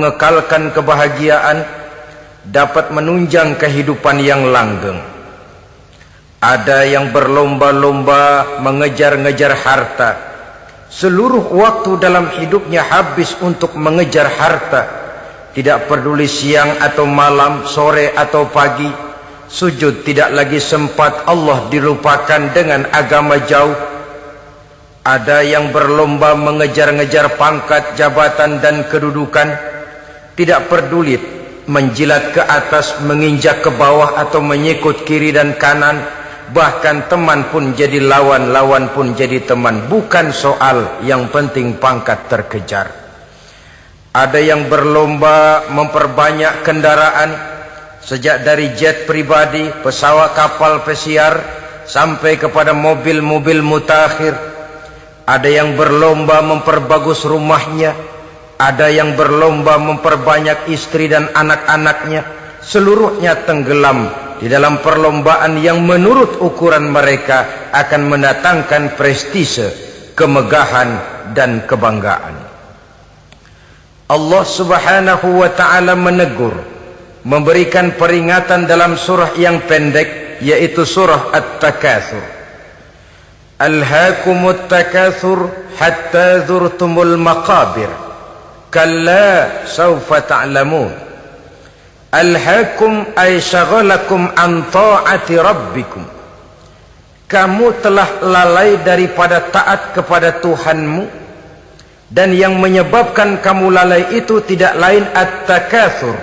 mengekalkan kebahagiaan, dapat menunjang kehidupan yang langgeng. Ada yang berlomba-lomba mengejar-ngejar harta. Seluruh waktu dalam hidupnya habis untuk mengejar harta. Tidak peduli siang atau malam, sore atau pagi. Sujud tidak lagi sempat, Allah dilupakan dengan agama jauh. Ada yang berlomba mengejar-ngejar pangkat, jabatan dan kedudukan. Tidak peduli menjilat ke atas, menginjak ke bawah atau menyikut kiri dan kanan. Bahkan teman pun jadi lawan, lawan pun jadi teman. Bukan soal, yang penting pangkat terkejar. Ada yang berlomba memperbanyak kendaraan, sejak dari jet pribadi, pesawat kapal pesiar, sampai kepada mobil-mobil mutakhir. Ada yang berlomba memperbagus rumahnya. Ada yang berlomba memperbanyak istri dan anak-anaknya. Seluruhnya tenggelam di dalam perlombaan yang menurut ukuran mereka akan mendatangkan prestise, kemegahan dan kebanggaan. Allah Subhanahu wa ta'ala menegur, memberikan peringatan dalam surah yang pendek, yaitu surah At-Takatsur. Alhaakumut takatsur hatta zurtumul maqabir. Kalla sawfa ta'lamun. Alhaakum ay syagalakum an ta'ati rabbikum. Kamu telah lalai daripada taat kepada Tuhanmu, dan yang menyebabkan kamu lalai itu tidak lain at-takatsur.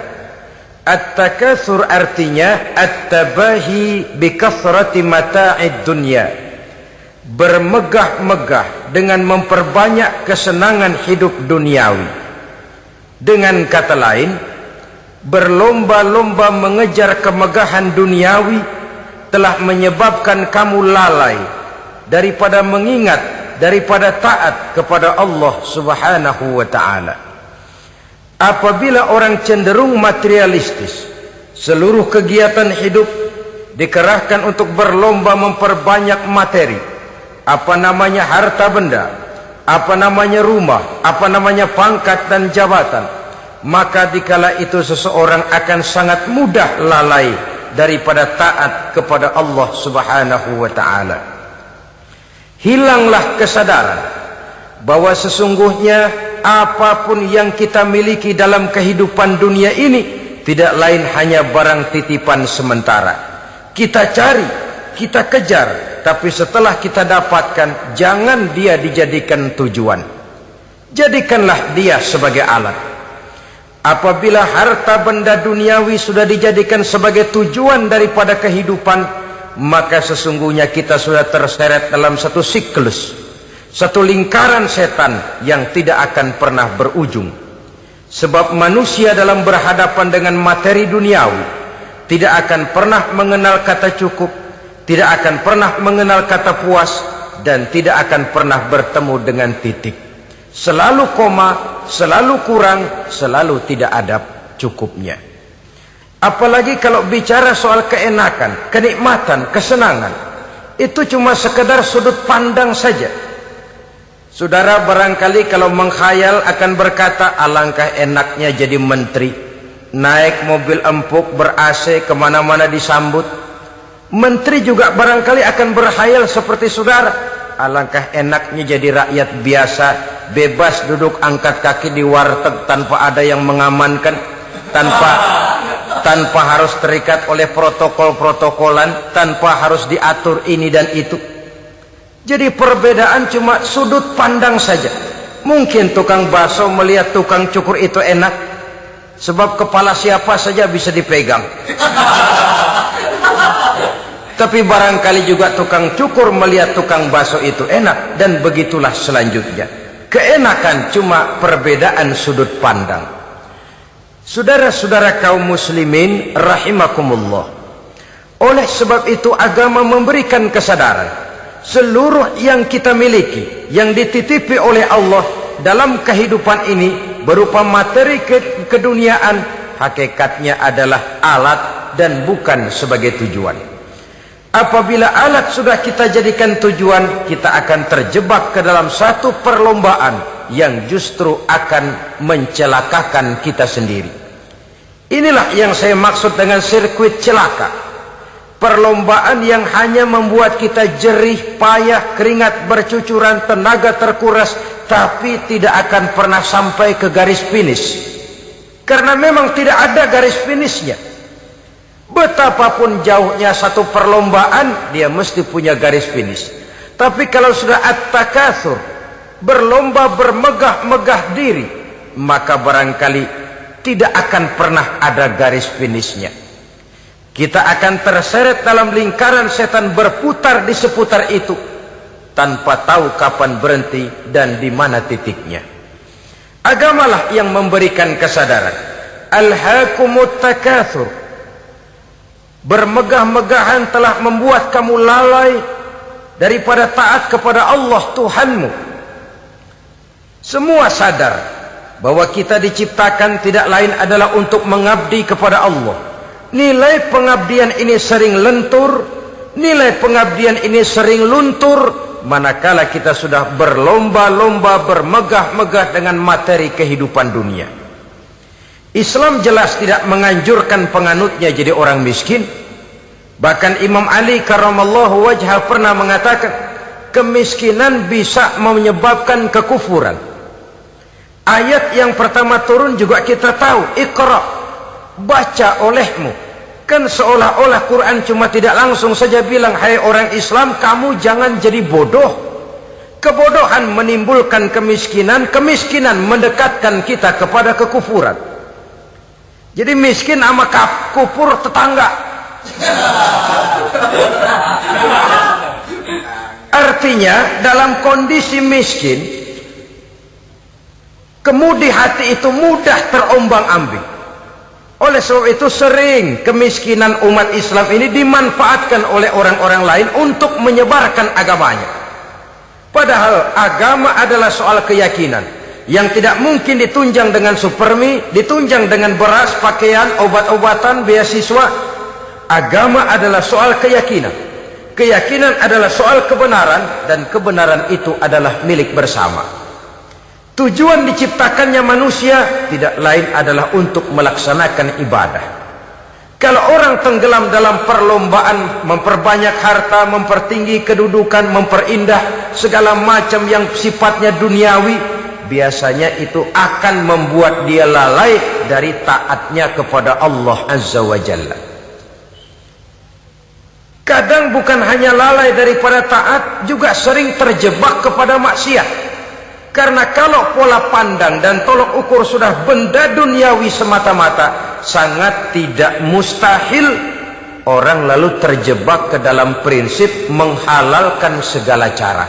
At-takatsur artinya at-tabahi bi kathrati mata'id dunya. Bermegah-megah dengan memperbanyak kesenangan hidup duniawi. Dengan kata lain, berlomba-lomba mengejar kemegahan duniawi telah menyebabkan kamu lalai daripada mengingat, daripada taat kepada Allah Subhanahu wa ta'ala. Apabila orang cenderung materialistis, seluruh kegiatan hidup dikerahkan untuk berlomba memperbanyak materi. Apa namanya harta benda, apa namanya rumah, apa namanya pangkat dan jabatan, maka dikala itu seseorang akan sangat mudah lalai daripada taat kepada Allah Subhanahu wa ta'ala. Hilanglah kesadaran bahwa sesungguhnya apapun yang kita miliki dalam kehidupan dunia ini tidak lain hanya barang titipan sementara. Kita cari, kita kejar, tapi setelah kita dapatkan, jangan dia dijadikan tujuan. Jadikanlah dia sebagai alat. Apabila harta benda duniawi sudah dijadikan sebagai tujuan daripada kehidupan, maka sesungguhnya kita sudah terseret dalam satu siklus, satu lingkaran setan yang tidak akan pernah berujung. Sebab manusia dalam berhadapan dengan materi duniawi tidak akan pernah mengenal kata cukup, tidak akan pernah mengenal kata puas, dan tidak akan pernah bertemu dengan titik. Selalu koma, selalu kurang, selalu tidak ada cukupnya. Apalagi kalau bicara soal keenakan, kenikmatan, kesenangan, itu cuma sekedar sudut pandang saja. Saudara barangkali kalau menghayal akan berkata, alangkah enaknya jadi menteri, naik mobil empuk ber-AC, kemana-mana disambut. Menteri juga barangkali akan berhayal seperti saudara, alangkah enaknya jadi rakyat biasa, bebas duduk angkat kaki di warteg tanpa ada yang mengamankan, tanpa harus terikat oleh protokol-protokolan, tanpa harus diatur ini dan itu. Jadi perbedaan cuma sudut pandang saja. Mungkin tukang bakso melihat tukang cukur itu enak, sebab kepala siapa saja bisa dipegang. Tapi barangkali juga tukang cukur melihat tukang bakso itu enak, dan begitulah selanjutnya. Keenakan cuma perbedaan sudut pandang. Saudara-saudara kaum muslimin rahimakumullah. Oleh sebab itu agama memberikan kesadaran, seluruh yang kita miliki, yang dititipi oleh Allah dalam kehidupan ini berupa materi keduniaan, hakikatnya adalah alat dan bukan sebagai tujuan. Apabila alat sudah kita jadikan tujuan, kita akan terjebak ke dalam satu perlombaan yang justru akan mencelakakan kita sendiri. Inilah yang saya maksud dengan sirkuit celaka. Perlombaan yang hanya membuat kita jerih, payah, keringat bercucuran, tenaga terkuras, tapi tidak akan pernah sampai ke garis finish. Karena memang tidak ada garis finishnya. Betapapun jauhnya satu perlombaan, dia mesti punya garis finish. Tapi kalau sudah at-takatsur, berlomba bermegah-megah diri, maka barangkali tidak akan pernah ada garis finishnya. Kita akan terseret dalam lingkaran setan, berputar di seputar itu tanpa tahu kapan berhenti dan di mana titiknya. Agamalah yang memberikan kesadaran. Alhaakumut takatsur. Bermegah-megahan telah membuat kamu lalai daripada taat kepada Allah Tuhanmu. Semua sadar bahwa kita diciptakan tidak lain adalah untuk mengabdi kepada Allah. Nilai pengabdian ini sering lentur, nilai pengabdian ini sering luntur, manakala kita sudah berlomba-lomba bermegah-megah dengan materi kehidupan dunia. Islam jelas tidak menganjurkan penganutnya jadi orang miskin. Bahkan Imam Ali karramallahu wajhah pernah mengatakan, kemiskinan bisa menyebabkan kekufuran. Ayat yang pertama turun juga kita tahu, Iqra, baca olehmu. Kan seolah-olah Quran cuma tidak langsung saja bilang, hai orang Islam, kamu jangan jadi bodoh. Kebodohan menimbulkan kemiskinan, kemiskinan mendekatkan kita kepada kekufuran. Jadi miskin sama kufur tetangga. Artinya dalam kondisi miskin, kemudi hati itu mudah terombang-ambing. Oleh sebab itu sering kemiskinan umat Islam ini dimanfaatkan oleh orang-orang lain untuk menyebarkan agamanya. Padahal agama adalah soal keyakinan yang tidak mungkin ditunjang dengan supermi, ditunjang dengan beras, pakaian, obat-obatan, beasiswa. Agama adalah soal keyakinan. Keyakinan adalah soal kebenaran, dan kebenaran itu adalah milik bersama. Tujuan diciptakannya manusia tidak lain adalah untuk melaksanakan ibadah. Kalau orang tenggelam dalam perlombaan memperbanyak harta, mempertinggi kedudukan, memperindah segala macam yang sifatnya duniawi, biasanya itu akan membuat dia lalai dari taatnya kepada Allah Azza wa Jalla. Kadang bukan hanya lalai daripada taat, juga sering terjebak kepada maksiat. Karena kalau pola pandang dan tolok ukur sudah benda duniawi semata-mata, sangat tidak mustahil orang lalu terjebak ke dalam prinsip menghalalkan segala cara.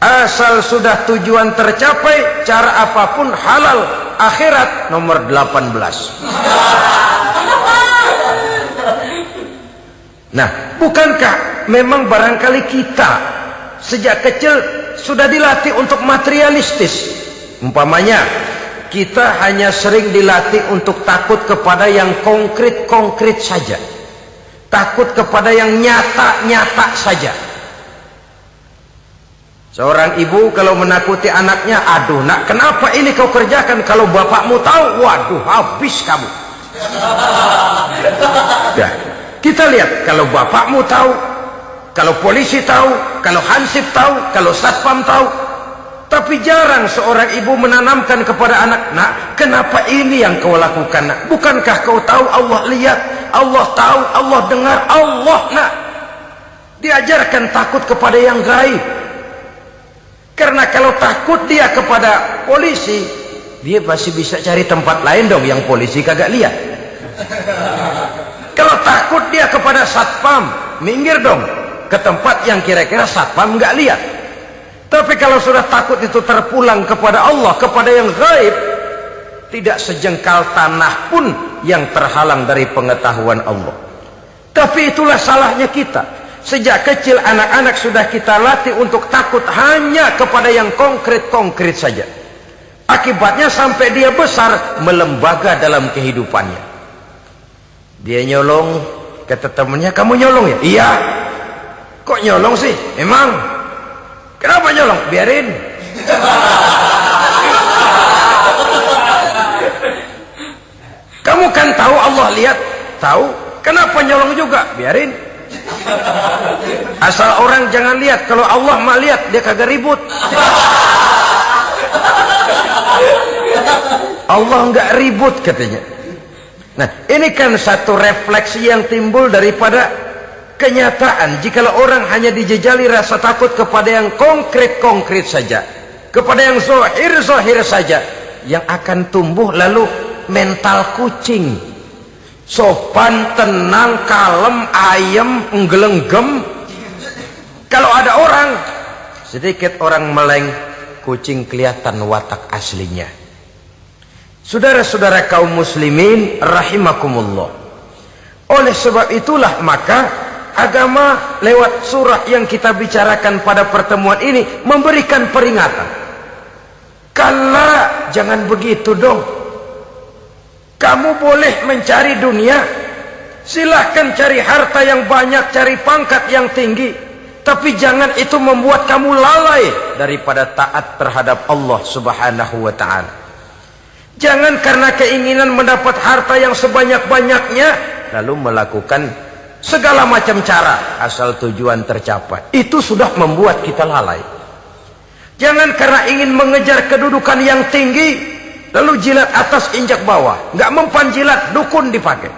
Asal sudah tujuan tercapai, cara apapun halal. Akhirat nomor 18. Nah, bukankah memang barangkali kita sejak kecil sudah dilatih untuk materialistis? Umpamanya kita hanya sering dilatih untuk takut kepada yang konkret-konkret saja, takut kepada yang nyata-nyata saja. Seorang ibu kalau menakuti anaknya, aduh nak, kenapa ini kau kerjakan? Kalau bapakmu tahu, waduh, habis kamu. Ya, kita lihat, kalau bapakmu tahu, kalau polisi tahu, kalau hansip tahu, kalau satpam tahu. Tapi jarang seorang ibu menanamkan kepada anak, nak, kenapa ini yang kau lakukan, nak? Bukankah kau tahu Allah lihat, Allah tahu, Allah dengar, Allah, nak? Diajarkan takut kepada yang gaib. Karena kalau takut dia kepada polisi, dia masih bisa cari tempat lain dong yang polisi kagak lihat. Kalau takut dia kepada satpam, minggir dong ke tempat yang kira-kira satpam nggak lihat. Tapi kalau sudah takut itu terpulang kepada Allah, kepada yang gaib, tidak sejengkal tanah pun yang terhalang dari pengetahuan Allah. Tapi itulah salahnya kita. Sejak kecil anak-anak sudah kita latih untuk takut hanya kepada yang konkret-konkret saja. Akibatnya sampai dia besar melembaga dalam kehidupannya. Dia nyolong, kata temannya, kamu nyolong ya? Iya. Kok nyolong sih? Emang? Kenapa nyolong? Biarin. lihat, tahu. Kenapa nyolong juga? Biarin. Asal orang jangan lihat. Kalau Allah mah lihat, dia kagak ribut. Allah nggak ribut katanya. Nah, ini kan satu refleksi yang timbul daripada kenyataan. Jikalau orang hanya dijejali rasa takut kepada yang konkret-konkret saja, kepada yang zohir-zohir saja, yang akan tumbuh lalu mental kucing, sopan, tenang, kalem, ayem, nggelenggem. Kalau ada orang, sedikit orang meleng, kucing kelihatan watak aslinya. Saudara-saudara kaum muslimin rahimakumullah. Oleh sebab itulah maka agama lewat surah yang kita bicarakan pada pertemuan ini memberikan peringatan. Kala, jangan begitu dong. Kamu boleh mencari dunia, silahkan cari harta yang banyak, cari pangkat yang tinggi, tapi jangan itu membuat kamu lalai daripada taat terhadap Allah subhanahu wa ta'ala. Jangan karena keinginan mendapat harta yang sebanyak-banyaknya lalu melakukan segala macam cara asal tujuan tercapai. Itu sudah membuat kita lalai. Jangan karena ingin mengejar kedudukan yang tinggi lalu jilat atas injak bawah. Nggak mempan jilat, dukun dipakai.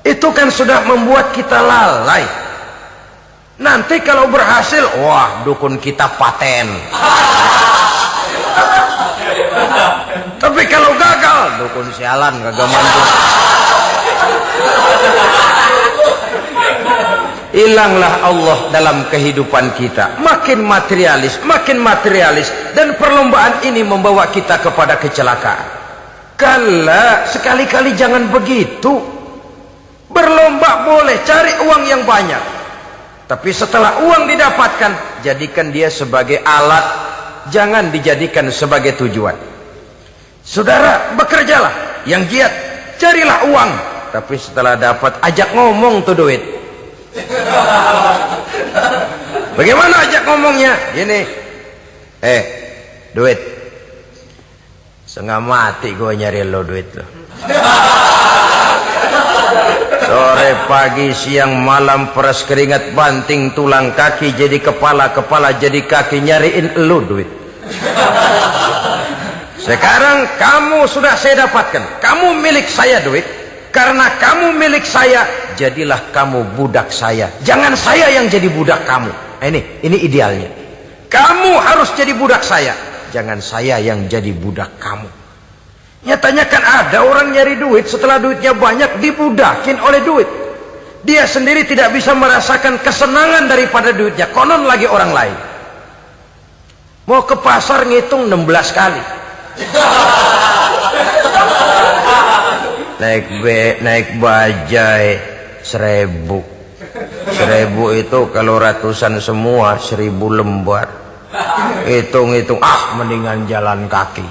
Itu kan sudah membuat kita lalai. Nanti kalau berhasil, wah, dukun kita paten. Tapi kalau gagal, dukun sialan, kagak mantu. Hilanglah Allah dalam kehidupan kita. Makin materialis, dan perlombaan ini membawa kita kepada kecelakaan. Kala, sekali-kali jangan begitu. Berlomba boleh, cari uang yang banyak. Tapi setelah uang didapatkan, jadikan dia sebagai alat, jangan dijadikan sebagai tujuan. Saudara, bekerjalah, yang giat, carilah uang. Tapi setelah dapat, ajak ngomong tuh duit. Bagaimana ajak ngomongnya? Gini, duit, setengah mati gue nyari lo duit lo. Sore, pagi, siang, malam, peras keringat, banting tulang kaki, jadi kepala, kepala jadi kaki, nyariin elu duit. Sekarang kamu sudah saya dapatkan, kamu milik saya duit. Karena kamu milik saya, jadilah kamu budak saya. Jangan saya yang jadi budak kamu. Ini idealnya. Kamu harus jadi budak saya, jangan saya yang jadi budak kamu. Nyatanya kan ada orang nyari duit, setelah duitnya banyak dibudakin oleh duit. Dia sendiri tidak bisa merasakan kesenangan daripada duitnya, konon lagi orang lain. Mau ke pasar ngitung 16 kali. Naik bajai 1000. 1000 itu kalau ratusan semua 1000 lembar. Hitung-hitung, mendingan jalan kaki.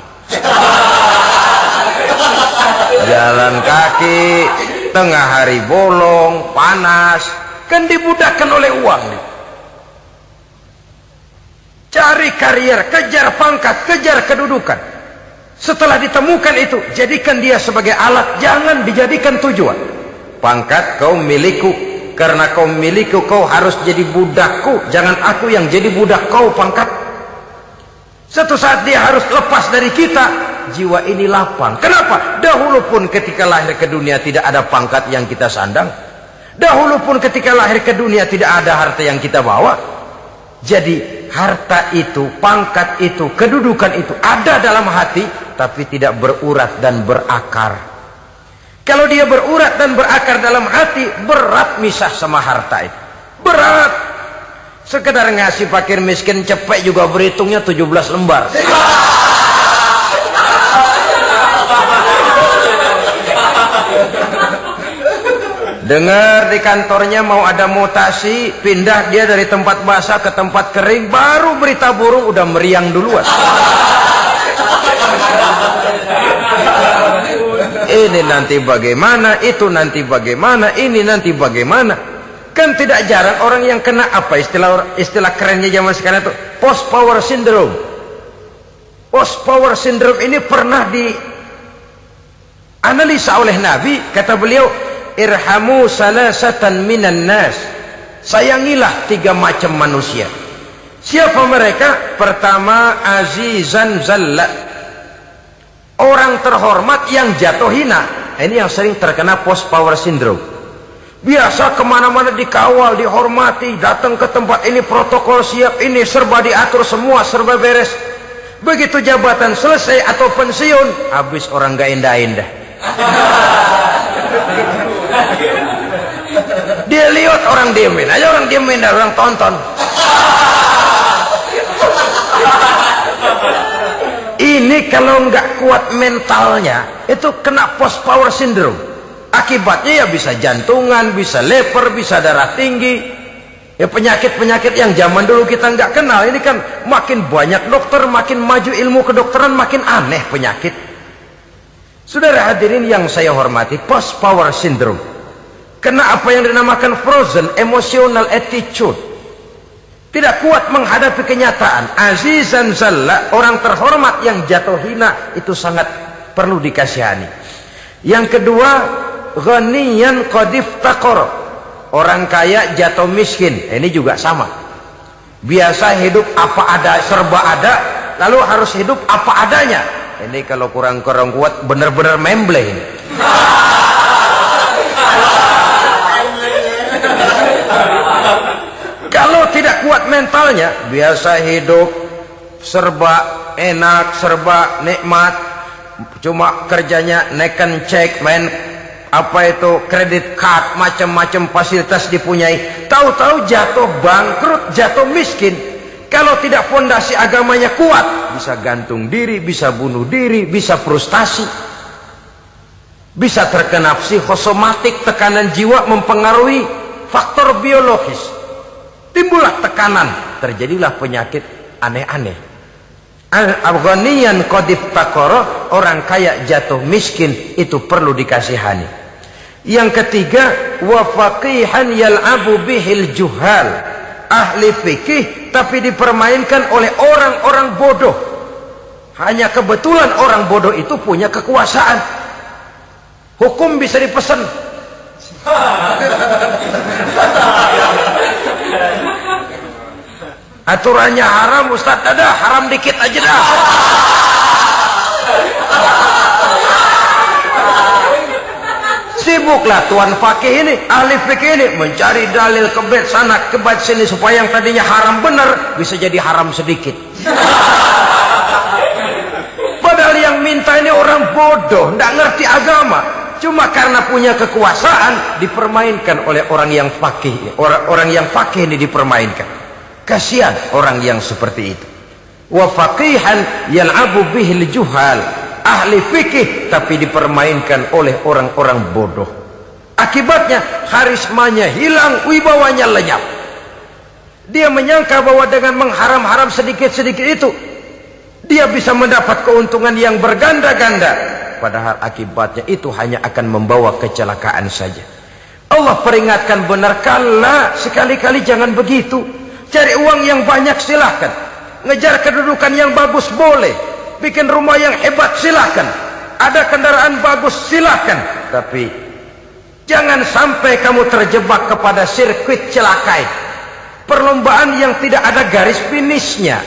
Jalan kaki, tengah hari bolong, panas, kan dibudakkan oleh uang. Cari karier, kejar pangkat, kejar kedudukan. Setelah ditemukan itu, jadikan dia sebagai alat, jangan dijadikan tujuan. Pangkat kau milikku, karena kau milikku kau harus jadi budakku, jangan aku yang jadi budak kau pangkat. Satu saat dia harus lepas dari kita, jiwa ini lapang. Kenapa? Dahulu pun ketika lahir ke dunia tidak ada pangkat yang kita sandang. Dahulu pun ketika lahir ke dunia tidak ada harta yang kita bawa. Jadi harta itu, pangkat itu, kedudukan itu ada dalam hati, tapi tidak berurat dan berakar. Kalau dia berurat dan berakar dalam hati, berat misah sama harta itu. Berat. Sekedar ngasih fakir miskin cepet juga berhitungnya 17 lembar. Dengar di kantornya mau ada mutasi, pindah dia dari tempat basah ke tempat kering, baru berita burung udah meriang duluan. Ini nanti bagaimana, itu nanti bagaimana, ini nanti bagaimana. Kan tidak jarang orang yang kena apa istilah kerennya zaman sekarang itu post power syndrome. Post power syndrome ini pernah dianalisa oleh Nabi. Kata beliau, irhamu salasatan minan nas, sayangilah 3 macam manusia. Siapa mereka? Pertama, azizan zalla, orang terhormat yang jatuh hina. Ini yang sering terkena post power syndrome. Biasa kemana-mana dikawal, dihormati, datang ke tempat ini protokol siap, ini serba diatur, semua serba beres. Begitu jabatan selesai atau pensiun, habis orang gak indah-indah. Dia lihat orang diemin aja, orang diemin dan orang tonton. Ini kalau nggak kuat mentalnya, itu kena post power syndrome. Akibatnya ya bisa jantungan, bisa leper, bisa darah tinggi. Ya penyakit-penyakit yang zaman dulu kita nggak kenal. Ini kan makin banyak dokter, makin maju ilmu kedokteran, makin aneh penyakit. Saudara hadirin yang saya hormati, post power syndrome kena apa yang dinamakan frozen emotional attitude. Tidak kuat menghadapi kenyataan. Azizan zalla, orang terhormat yang jatuh hina, itu sangat perlu dikasihani. Yang kedua, ghaniyan qad iftaqara, orang kaya jatuh miskin. Ini juga sama. Biasa hidup apa ada, serba ada, lalu harus hidup apa adanya. Ini kalau kurang-kurang kuat, benar-benar memble ini. Kalau tidak kuat mentalnya, biasa hidup serba enak, serba nikmat, cuma kerjanya neken cek, main apa itu kredit card, macam-macam fasilitas dipunyai. Tahu-tahu jatuh bangkrut, jatuh miskin. Kalau tidak fondasi agamanya kuat, bisa gantung diri, bisa bunuh diri, bisa frustasi, bisa terkena psikosomatik, tekanan jiwa mempengaruhi faktor biologis. Timbullah tekanan, terjadilah penyakit aneh-aneh. Al-ghaniyan qad iftaqara, orang kaya jatuh miskin, itu perlu dikasihani. Yang ketiga, wa faqihan yal'abu bihil juhal, ahli fikih tapi dipermainkan oleh orang-orang bodoh. Hanya kebetulan orang bodoh itu punya kekuasaan. Hukum bisa dipesan. Aturannya haram, Ustaz, ada haram dikit aja dah. Sibuklah tuan fakih ini, ahli fikih ini, mencari dalil kebet sana kebet sini supaya yang tadinya haram benar bisa jadi haram sedikit. Padahal yang minta ini orang bodoh, tidak ngerti agama, cuma karena punya kekuasaan dipermainkan oleh orang yang fakih. Orang yang fakih ini dipermainkan. Kasihan orang yang seperti itu. Wa faqihan yal'abu bihil juhal, ahli fikih tapi dipermainkan oleh orang-orang bodoh. Akibatnya karismanya hilang, wibawanya lenyap. Dia menyangka bahwa dengan mengharam-haram sedikit-sedikit itu dia bisa mendapat keuntungan yang berganda-ganda, padahal akibatnya itu hanya akan membawa kecelakaan saja. Allah peringatkan benar, kala, sekali-kali jangan begitu. Cari uang yang banyak silahkan, ngejar kedudukan yang bagus boleh, bikin rumah yang hebat silahkan, ada kendaraan bagus silahkan, tapi jangan sampai kamu terjebak kepada sirkuit celakai, perlombaan yang tidak ada garis finishnya.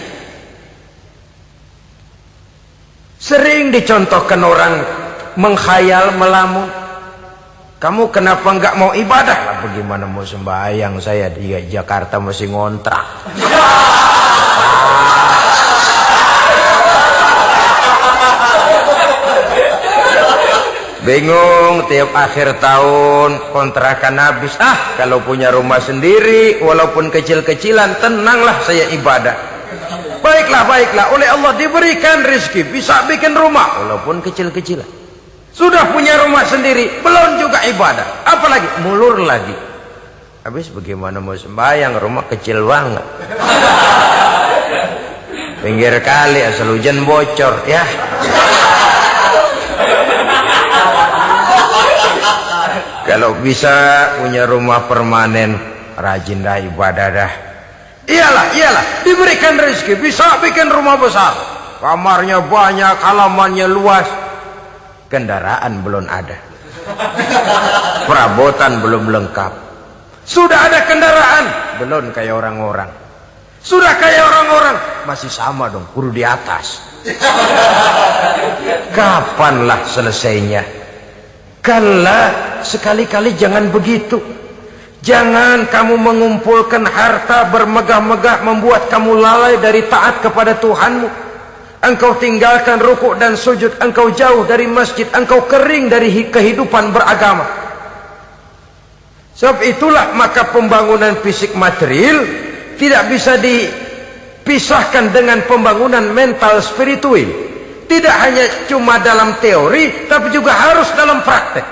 Sering dicontohkan orang menghayal, melamun. Kamu kenapa nggak mau ibadah? Lah, bagaimana mau sembahyang, saya di Jakarta masih ngontrak. Bingung, tiap akhir tahun kontrakan habis. Kalau punya rumah sendiri walaupun kecil-kecilan, tenanglah saya ibadah. Baiklah, oleh Allah diberikan rezeki, bisa bikin rumah walaupun kecil-kecilan. Sudah punya rumah sendiri, belum juga ibadah, apalagi mulur lagi. Habis bagaimana mau sembahyang, rumah kecil banget, pinggir kali, asal hujan bocor ya. Kalau bisa punya rumah permanen, rajin dah ibadah dah. Iyalah, diberikan rezeki, bisa bikin rumah besar. kamarnya banyak, halamannya luas, kendaraan belum ada, perabotan belum lengkap. Sudah ada kendaraan, belum kayak orang-orang. Sudah kayak orang-orang, masih sama dong, kudu di atas. Kapanlah selesainya? Kala, sekali-kali jangan begitu. Jangan kamu mengumpulkan harta bermegah-megah membuat kamu lalai dari taat kepada Tuhanmu. Engkau tinggalkan rukuk dan sujud, engkau jauh dari masjid, engkau kering dari kehidupan beragama. Sebab itulah maka pembangunan fisik material tidak bisa dipisahkan dengan pembangunan mental spiritual. Tidak hanya cuma dalam teori, tapi juga harus dalam praktek.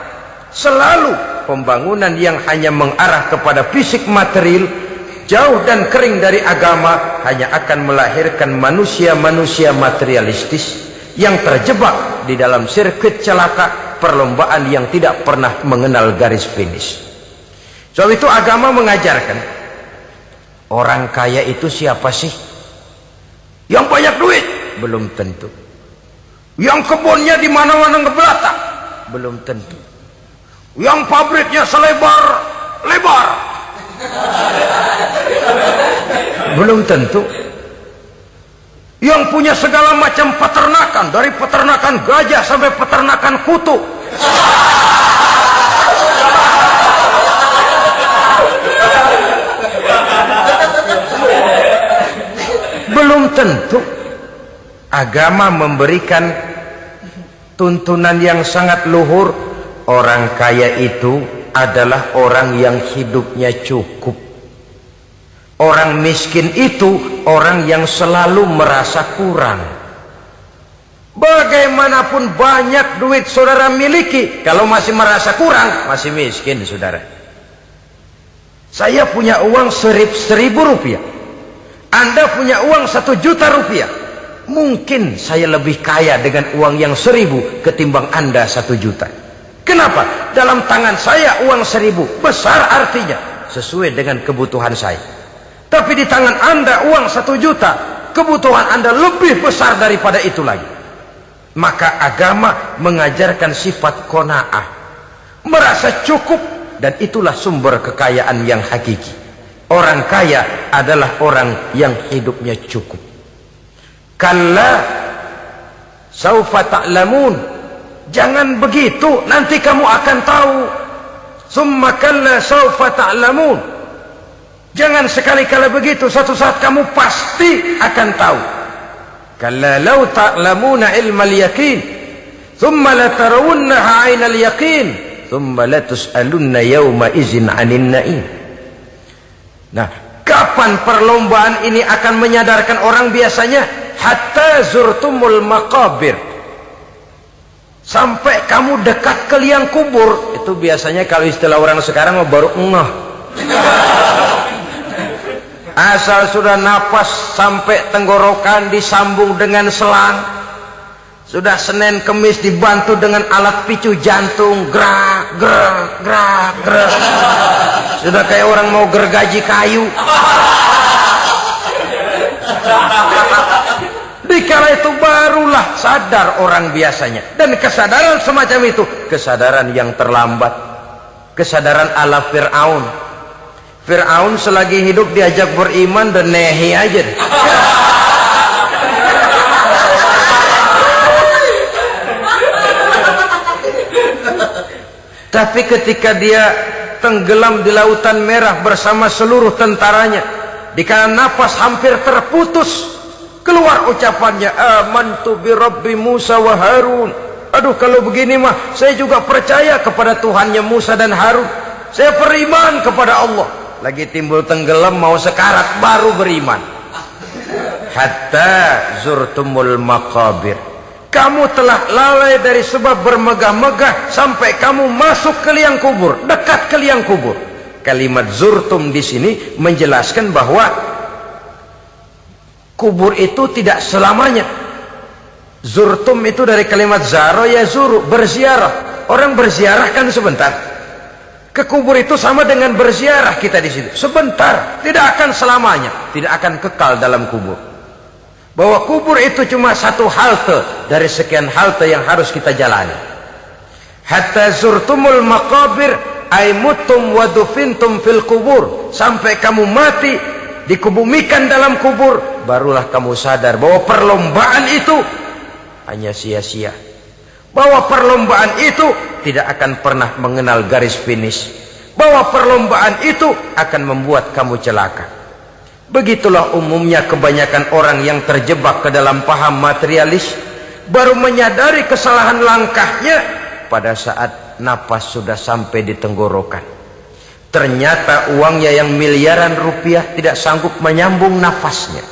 Selalu pembangunan yang hanya mengarah kepada fisik material, jauh dan kering dari agama, hanya akan melahirkan manusia-manusia materialistis yang terjebak di dalam sirkuit celaka perlombaan yang tidak pernah mengenal garis finish. Sebab itu agama mengajarkan, orang kaya itu siapa sih? Yang banyak duit? Belum tentu. Yang kebunnya di mana-mana ngebelatak? Belum tentu. Yang pabriknya selebar-lebar? Belum tentu. Yang punya segala macam peternakan, dari peternakan gajah sampai peternakan kutu? Belum tentu. Agama memberikan tuntunan yang sangat luhur. Orang kaya itu adalah orang yang hidupnya cukup. Orang miskin itu orang yang selalu merasa kurang. Bagaimanapun banyak duit saudara miliki, kalau masih merasa kurang, masih miskin saudara. Saya punya uang 1.000 rupiah, Anda punya uang 1 juta rupiah. Mungkin saya lebih kaya dengan uang yang 1.000 ketimbang Anda 1 juta. Kenapa? Dalam tangan saya uang 1.000 besar, artinya sesuai dengan kebutuhan saya. Tapi di tangan Anda uang 1 juta, kebutuhan Anda lebih besar daripada itu lagi. Maka agama mengajarkan sifat qanaah, merasa cukup, dan itulah sumber kekayaan yang hakiki. Orang kaya adalah orang yang hidupnya cukup. Kalla saufa ta'lamun, jangan begitu, nanti kamu akan tahu. Summa kalla saufa ta'lamun, jangan sekali-kali begitu, suatu saat kamu pasti akan tahu. Kalla law ta'lamuna ilmal yaqin thumma latarawunnaha 'ainal yaqin thumma latus'alunna yawma idzin 'anin na'im. Nah, kapan perlombaan ini akan menyadarkan orang? Biasanya hatta zurtumul maqabir, sampai kamu dekat ke liang kubur. Itu biasanya kalau istilah orang sekarang baru ngeh. Asal sudah napas sampai tenggorokan disambung dengan selang, sudah Senin Kemis dibantu dengan alat picu jantung, gerak gerak gerak gerak, sudah kayak orang mau gergaji kayu. Dikala itu barulah sadar orang biasanya. Dan kesadaran semacam itu kesadaran yang terlambat, kesadaran ala Fir'aun. Fir'aun selagi hidup diajak beriman dan nehi aja. Tapi ketika dia tenggelam di lautan merah bersama seluruh tentaranya, dikala napas hampir terputus, keluar ucapannya, amantu bi Rabbi Musa wa Harun. Aduh, kalau begini mah saya juga percaya kepada Tuhannya Musa dan Harun. Saya beriman kepada Allah. Lagi timbul tenggelam mau sekarat baru beriman. Hatta zurtumul maqabir, kamu telah lalai dari sebab bermegah-megah sampai kamu masuk ke liang kubur, dekat ke liang kubur. Kalimat zurtum di sini menjelaskan bahwa kubur itu tidak selamanya. Zurtum itu dari kalimat zaro ya zuru, berziarah. Orang berziarah kan sebentar. Ke kubur itu sama dengan berziarah kita di situ. Sebentar, tidak akan selamanya, tidak akan kekal dalam kubur. bahwa kubur itu cuma satu halte dari sekian halte yang harus kita jalani. Hatta zurtumul maqabir ay muttum wa dufintum fil kubur, sampai kamu mati dikubumikan dalam kubur, barulah kamu sadar bahwa perlombaan itu hanya sia-sia, bahwa perlombaan itu tidak akan pernah mengenal garis finish, bahwa perlombaan itu akan membuat kamu celaka. Begitulah umumnya kebanyakan orang yang terjebak ke dalam paham materialis, baru menyadari kesalahan langkahnya pada saat napas sudah sampai di tenggorokan. Ternyata uangnya yang miliaran rupiah tidak sanggup menyambung nafasnya.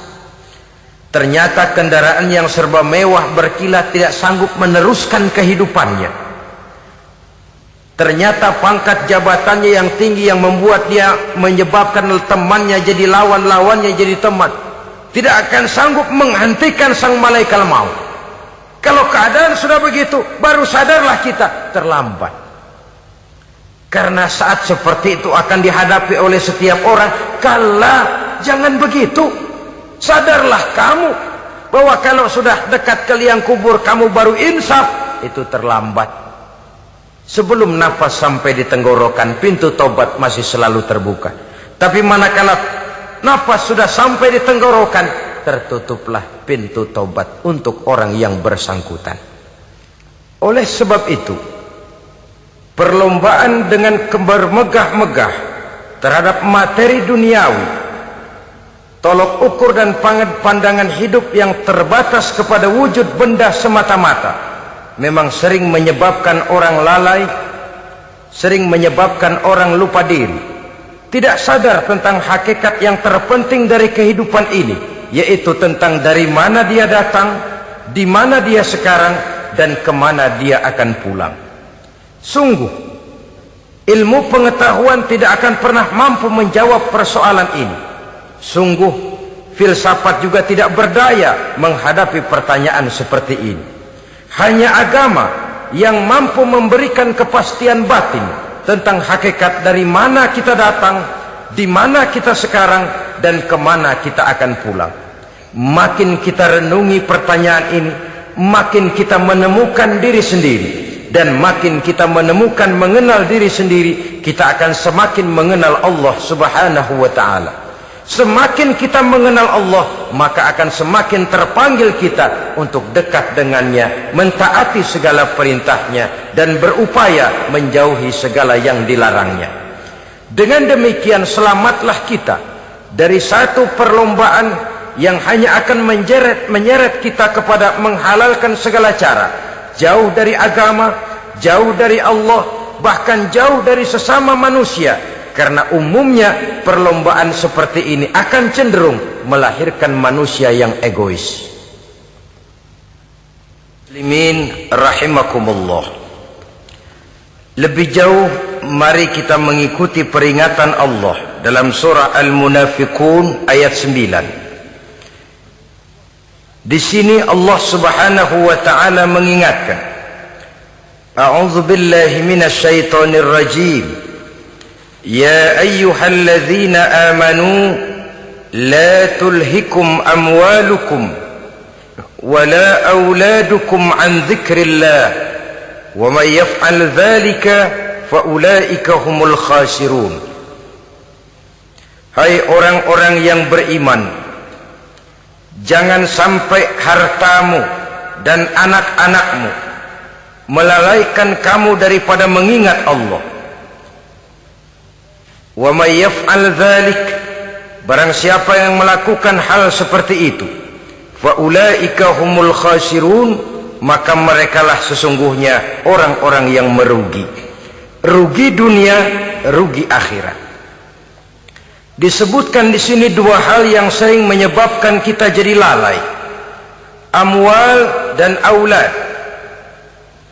Ternyata kendaraan yang serba mewah berkilat tidak sanggup meneruskan kehidupannya. Ternyata pangkat jabatannya yang tinggi yang membuat dia menyebabkan temannya jadi lawan, lawannya jadi teman, tidak akan sanggup menghentikan sang malaikat maut. Kalau keadaan sudah begitu, baru sadarlah kita terlambat. Karena saat seperti itu akan dihadapi oleh setiap orang. Kala, jangan begitu. Sadarlah kamu bahwa kalau sudah dekat ke liang kubur kamu baru insaf, itu terlambat. Sebelum nafas sampai di tenggorokan, pintu taubat masih selalu terbuka. Tapi manakala nafas sudah sampai di tenggorokan, tertutuplah pintu taubat untuk orang yang bersangkutan. Oleh sebab itu, perlombaan dengan bermegah-megah terhadap materi duniawi, tolok ukur dan pandangan hidup yang terbatas kepada wujud benda semata-mata, memang sering menyebabkan orang lalai, sering menyebabkan orang lupa diri, tidak sadar tentang hakikat yang terpenting dari kehidupan ini, yaitu tentang dari mana dia datang, di mana dia sekarang, dan kemana dia akan pulang. Sungguh, ilmu pengetahuan tidak akan pernah mampu menjawab persoalan ini. Sungguh, filsafat juga tidak berdaya menghadapi pertanyaan seperti ini. Hanya agama yang mampu memberikan kepastian batin tentang hakikat dari mana kita datang, di mana kita sekarang, dan kemana kita akan pulang. Makin kita renungi pertanyaan ini, makin kita menemukan diri sendiri. Dan makin kita menemukan mengenal diri sendiri, kita akan semakin mengenal Allah Subhanahu wa ta'ala. Semakin kita mengenal Allah, maka akan semakin terpanggil kita untuk dekat dengannya, mentaati segala perintahnya, dan berupaya menjauhi segala yang dilarangnya. Dengan demikian selamatlah kita dari satu perlombaan yang hanya akan menyeret kita kepada menghalalkan segala cara, jauh dari agama, jauh dari Allah, bahkan jauh dari sesama manusia. Karena umumnya perlombaan seperti ini akan cenderung melahirkan manusia yang egois. Muslimin rahimakumullah. Lebih jauh, mari kita mengikuti peringatan Allah dalam surah Al-Munafiqun ayat 9. Di sini Allah Subhanahu wa taala mengingatkan, A'udzu billahi minasy syaithanir rajim. Ya ayyuhalladzina amanu la tulhikum amwalukum wala auladukum an dzikrillah wa may yaf'al dzalika fa ulaika humul khasirun. Hai orang-orang yang beriman, jangan sampai hartamu dan anak-anakmu melalaikan kamu daripada mengingat Allah. Wa may yaf'al dzalik, barang siapa yang melakukan hal seperti itu, fa ulaika humul khasirun, maka merekalah sesungguhnya orang-orang yang merugi. Rugi dunia, rugi akhirat. Disebutkan di sini dua hal yang sering menyebabkan kita jadi lalai. Amwal dan aulad,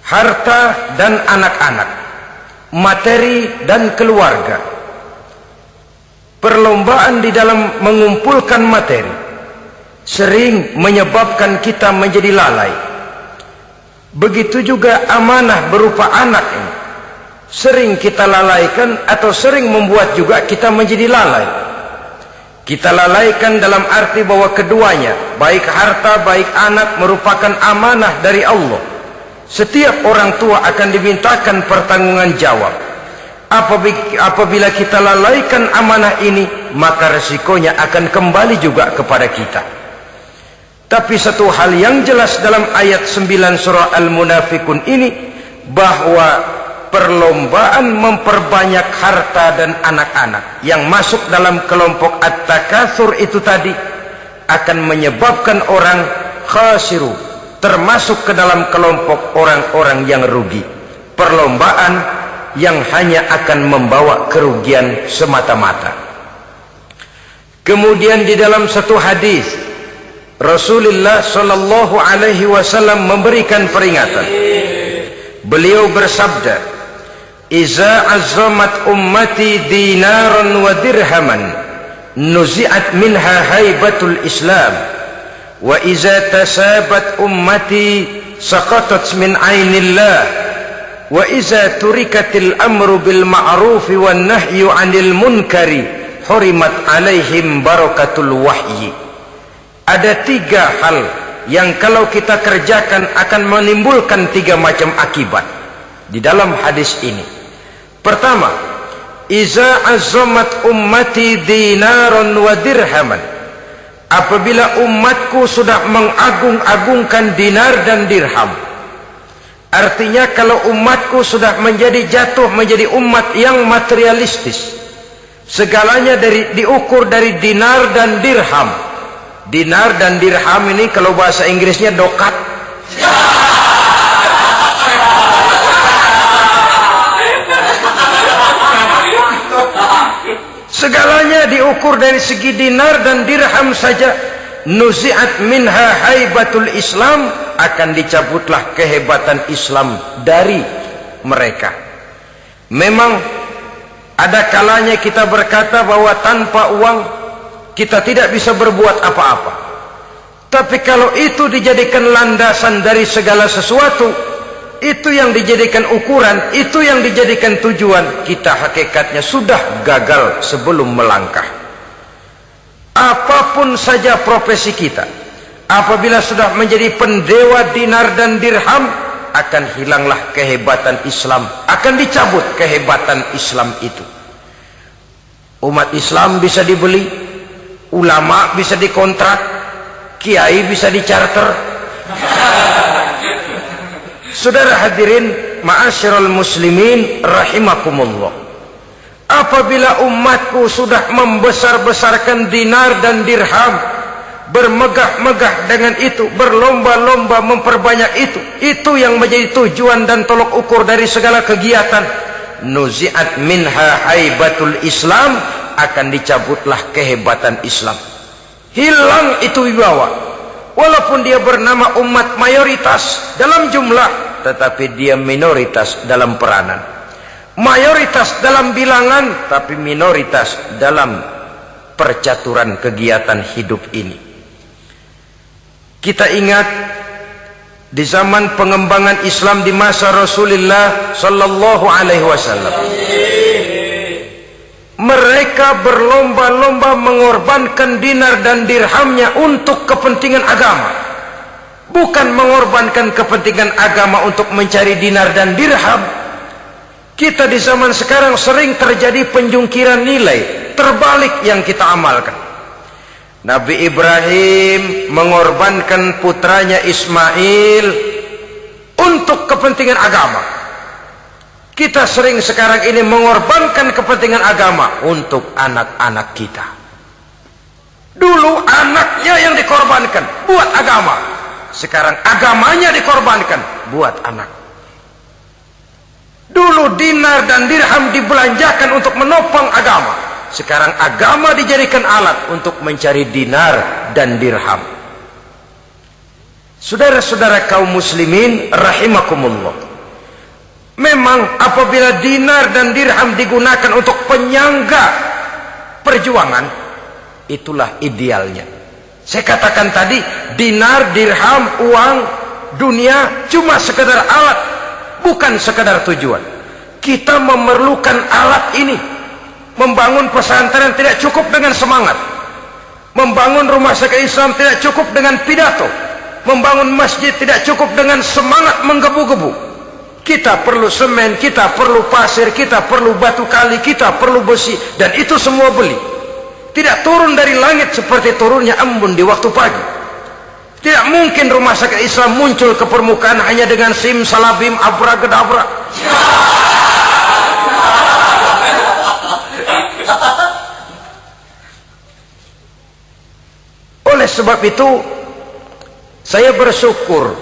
harta dan anak-anak, materi dan keluarga. Perlombaan di dalam mengumpulkan materi sering menyebabkan kita menjadi lalai. Begitu juga amanah berupa anak ini sering kita lalaikan atau sering membuat juga kita menjadi lalai. Kita lalaikan dalam arti bahwa keduanya, baik harta baik anak, merupakan amanah dari Allah. Setiap orang tua akan dimintakan pertanggungan jawab. Apabila kita lalaikan amanah ini, maka resikonya akan kembali juga kepada kita. Tapi satu hal yang jelas dalam ayat 9 surah Al-Munafikun ini, bahwa perlombaan memperbanyak harta dan anak-anak yang masuk dalam kelompok at-takatsur itu tadi akan menyebabkan orang khasiru, termasuk ke dalam kelompok orang-orang yang rugi. Perlombaan yang hanya akan membawa kerugian semata-mata. Kemudian di dalam satu hadis Rasulullah sallallahu alaihi wasallam memberikan peringatan. Beliau bersabda, "Iza azzamat ummati dinaran wa dirhaman, nuzi'at minha haibatul Islam, wa iza tasabat ummati saqatat min ainillah, wa iza turikatil amru bil ma'rufi wan nahyu 'anil munkari, hurimat 'alaihim barakatul wahyi." Ada tiga hal yang kalau kita kerjakan akan menimbulkan tiga macam akibat di dalam hadis ini. Pertama, iza azzamat ummati dinaran wa dirhaman. Apabila umatku sudah mengagung-agungkan dinar dan dirham, artinya kalau umatku sudah jatuh menjadi umat yang materialistis, segalanya diukur dari dinar dan dirham. Dinar dan dirham ini kalau bahasa Inggrisnya dokat. Segalanya diukur dari segi dinar dan dirham saja. Nuzi'at minha haibatul Islam, akan dicabutlah kehebatan Islam dari mereka. Memang ada kalanya kita berkata bahwa tanpa uang kita tidak bisa berbuat apa-apa. Tapi kalau itu dijadikan landasan dari segala sesuatu, itu yang dijadikan ukuran, itu yang dijadikan tujuan, kita hakikatnya sudah gagal sebelum melangkah. Apapun saja profesi kita, apabila sudah menjadi pendewa dinar dan dirham, akan hilanglah kehebatan Islam, akan dicabut kehebatan Islam itu. Umat Islam bisa dibeli, ulama bisa dikontrak, kiai bisa dicarter. Saudara hadirin ma'asyiral muslimin rahimakumullah, apabila umatku sudah membesar-besarkan dinar dan dirham, bermegah-megah dengan itu, berlomba-lomba memperbanyak itu yang menjadi tujuan dan tolok ukur dari segala kegiatan, nuzi'at minha haibatul Islam, akan dicabutlah kehebatan Islam. Hilang itu wibawa. Walaupun dia bernama umat mayoritas dalam jumlah, tetapi dia minoritas dalam peranan. Mayoritas dalam bilangan, tapi minoritas dalam percaturan kegiatan hidup ini. Kita ingat di zaman pengembangan Islam di masa Rasulullah sallallahu alaihi wasallam, mereka berlomba-lomba mengorbankan dinar dan dirhamnya untuk kepentingan agama, bukan mengorbankan kepentingan agama untuk mencari dinar dan dirham. Kita di zaman sekarang sering terjadi penjungkiran nilai, terbalik yang kita amalkan. Nabi Ibrahim mengorbankan putranya Ismail untuk kepentingan agama. Kita sering sekarang ini mengorbankan kepentingan agama untuk anak-anak kita. Dulu anaknya yang dikorbankan buat agama, sekarang agamanya dikorbankan buat anak. Dulu dinar dan dirham dibelanjakan untuk menopang agama, sekarang agama dijadikan alat untuk mencari dinar dan dirham. Saudara-saudara kaum muslimin rahimakumullah, memang apabila dinar dan dirham digunakan untuk penyangga perjuangan, itulah idealnya. Saya katakan tadi, dinar, dirham, uang, dunia cuma sekedar alat, bukan sekedar tujuan. Kita memerlukan alat ini. Membangun pesantren tidak cukup dengan semangat, Membangun rumah sakit Islam tidak cukup dengan pidato. Membangun masjid tidak cukup dengan semangat menggebu-gebu. Kita perlu semen, kita perlu pasir, kita perlu batu kali, kita perlu besi, dan itu semua beli. Tidak turun dari langit seperti turunnya embun di waktu pagi. Tidak mungkin rumah sakit Islam muncul ke permukaan hanya dengan simsalabim abracadabra. Oleh sebab itu, saya bersyukur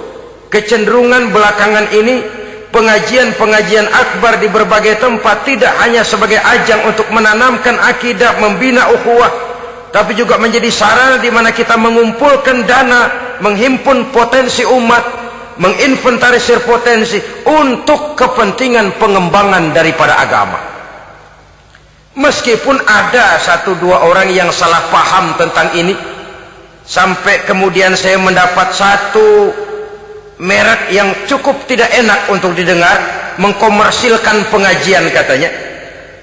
kecenderungan belakangan ini pengajian-pengajian akbar di berbagai tempat tidak hanya sebagai ajang untuk menanamkan akidah, membina ukhuwah, tapi juga menjadi sarana di mana kita mengumpulkan dana, menghimpun potensi umat, menginventarisir potensi untuk kepentingan pengembangan daripada agama. Meskipun ada satu dua orang yang salah paham tentang ini, sampai kemudian saya mendapat satu merek yang cukup tidak enak untuk didengar, mengkomersilkan pengajian katanya,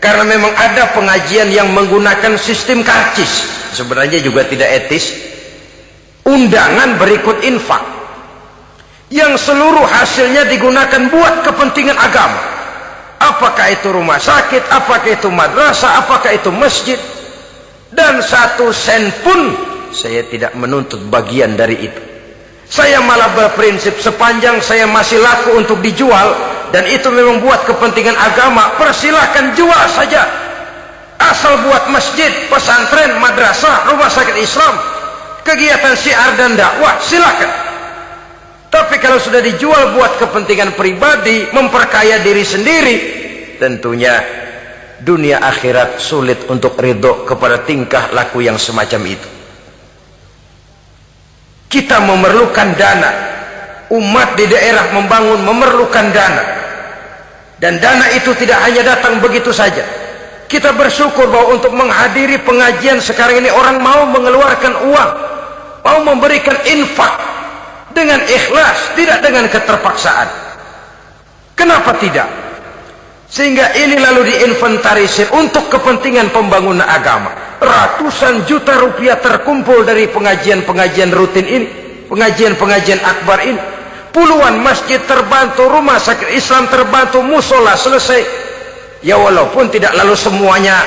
karena memang ada pengajian yang menggunakan sistem karcis, sebenarnya juga tidak etis. Undangan berikut infak yang seluruh hasilnya digunakan buat kepentingan agama, apakah itu rumah sakit, apakah itu madrasah, apakah itu masjid, dan 1 sen pun saya tidak menuntut bagian dari itu. Saya malah berprinsip sepanjang saya masih laku untuk dijual dan itu memang buat kepentingan agama, persilahkan jual saja, asal buat masjid, pesantren, madrasah, rumah sakit Islam, kegiatan syiar dan dakwah, silakan. Tapi kalau sudah dijual buat kepentingan pribadi, memperkaya diri sendiri, tentunya dunia akhirat sulit untuk ridho kepada tingkah laku yang semacam itu. Kita memerlukan dana, umat di daerah membangun memerlukan dana, dan dana itu tidak hanya datang begitu saja. Kita bersyukur bahwa untuk menghadiri pengajian sekarang ini orang mau mengeluarkan uang, mau memberikan infak dengan ikhlas, tidak dengan keterpaksaan. Kenapa tidak? Sehingga ini lalu diinventarisir untuk kepentingan pembangunan agama. Ratusan juta rupiah terkumpul dari pengajian-pengajian rutin ini, pengajian-pengajian akbar ini. Puluhan masjid terbantu, rumah sakit Islam terbantu, musola selesai. Ya walaupun tidak lalu semuanya